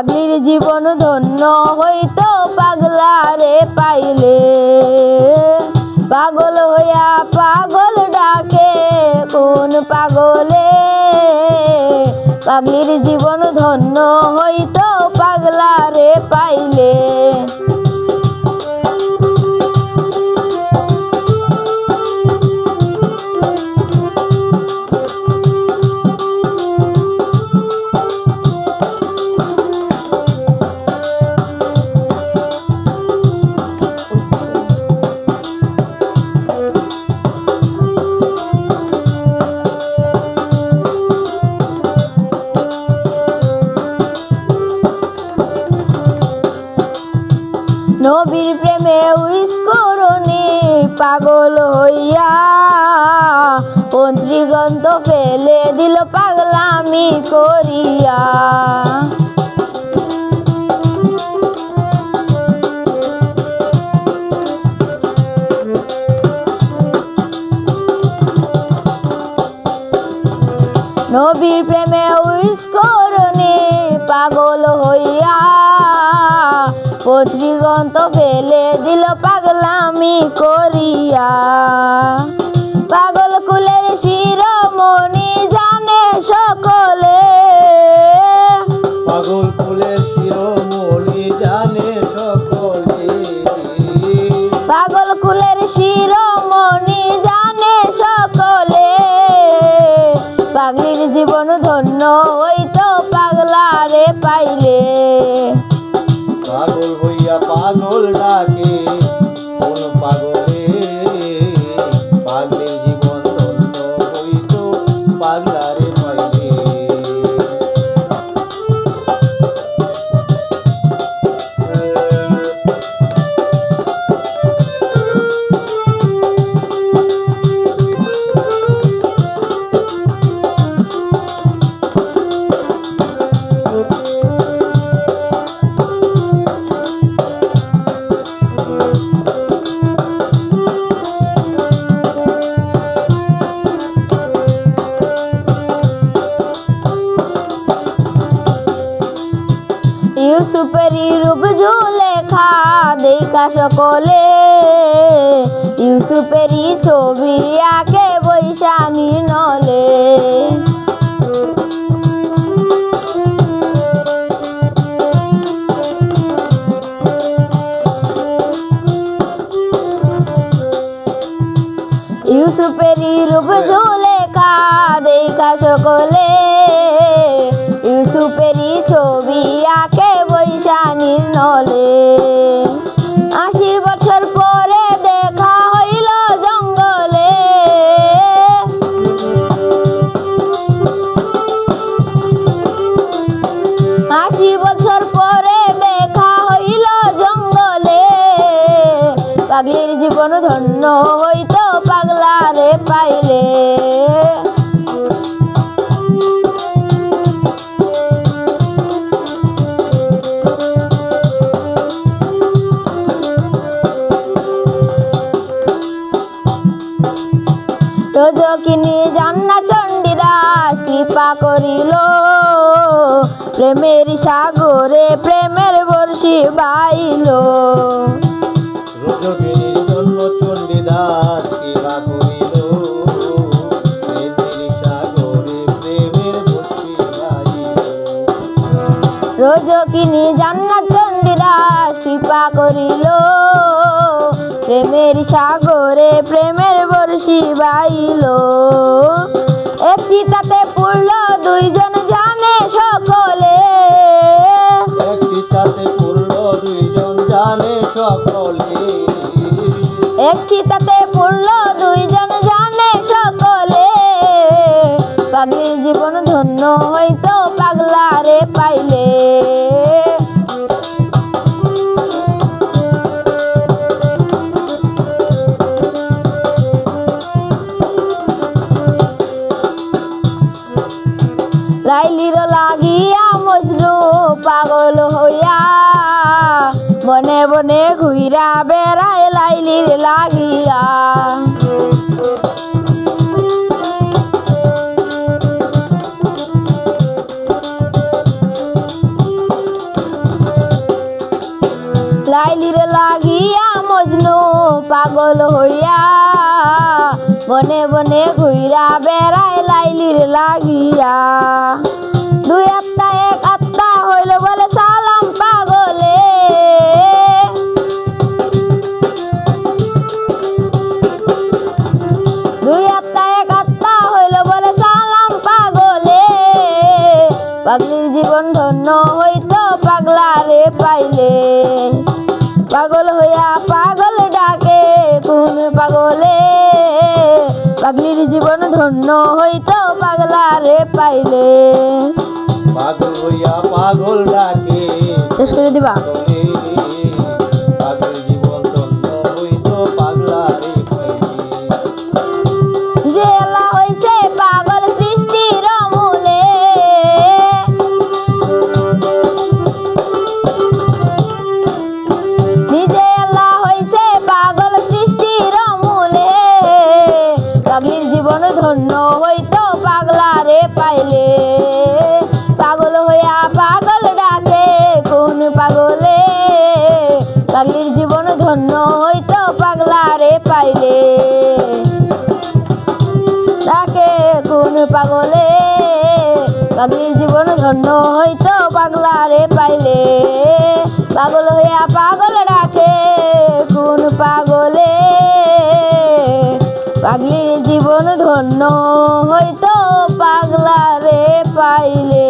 পাগলির জীবন ধন্য হইতো পাগলারে পাইলে। পাগল হইয়া পাগল ডাকে কোন পাগলে, পাগলির জীবন ধন্য হইতো পাগলারে পাইলে। নবীর প্রেমে উইশ করুনি পাগল হইয়া, পন্থীগ্রন্থ ফেলে দিল পাগলামি করিয়া। নবীর প্রেমে উইশ করুনি পাগল হইয়া, পত্রিগ্রন্থ ফেলে দিল পাগলামি করিয়া। পাগল কুলের শিরোমণি জানে সকলে, পাগল কুলের শিরোমণি জানে সকলে। পাগল কুলের শিরোমণি জানে সকলে, পাগলির জীবন ধন্য হইতো পাগলারে পাইলে। পাগল হইয়া পাগল ডাকে কোন পাগলে, পাগলের জীবন ধন্য হইতো পাগলারে পাইলে। ইউসুফেরই রূপ জুলেখা দেখা সকলে, ইউসুফেরই ছবি আঁকে বৈশানী নলে। ইউসুফেরই রূপ জুলেখা দেখা সকলে, ইউসুফেরই ছবি আঁকে বৈশানীর নলে। ৮০ বছর পরে দেখা হইল জঙ্গলে, ৮০ বছর পরে দেখা হইল জঙ্গলে, পাগলির জীবন ধন্য হইতো পাগলারে পাইলে। রজকিনী জান্না চণ্ডীদাস কৃপা করিল, প্রেমের সাগরে প্রেমের বর্ষি বাইল। রজকিনীর জন্য চণ্ডীদাস কৃপা করিল, প্রেমের সাগরে প্রেমের বর্ষি বাইল। রজকিনী জান্না চণ্ডীদাস কৃপা করিল, প্রেমের সাগরে প্রেমের বর্ষি বাইল। এক চিতাতে পড়ল দুইজন জানে সকলে, এক চিতাতে পড়ল দুইজন জানে সকলে। এক চিতাতে পড়ল দুইজন জানে সকলে, পাগলির জীবন ধন্য হইতো পাগলারে পাইলে। লাইলির লাগিয়া মজনু পাগল হইয়া, বনে বনে ঘুইরা বেড়ায় লাইলির লাগিয়া। বনে ঘুইরা বেড়ায় লাইলির লাগিয়া। দুই আত্মা এক আত্মা হইল বলে সালাম পাগলে। দুই আত্মা এক আত্মা হইল বলে সালাম পাগলে। পাগলির জীবন ধন্য হইতো পাগলারে পাইলে। পাগল হইয়া পাগল ডাকে কোন পাগলে। পাগলির জীবন ধন্য হইতো পাগলারে পাইলে। পাগল হইয়া পাগল ডাকে শেষ করে দিবা। পাগলে, পাগল জীবন ধন্য হইতো পাগলারে পাইলে। যে এলা হইছে পাগল সৃষ্টির মূলে। নিজে এলা হইছে পাগল সৃষ্টির মূলে। পাগলির জীবন ধন্য হইতো পাগলারে পাইলে। পাগল হইয়া পাগল ডাকে কোন পাগলে। পাগলির জীবন ধন্য হইতো পাগলারে পাইলে। ডাকে কোন পাগলে। পাগলির জীবন ধন্য হইতো পাগলারে পাইলে। পাগল হইয়া পাগল ডাকে কোন পাগলে। পাগলির জীবন ধন্য হইতো পাগলারে পাইলে।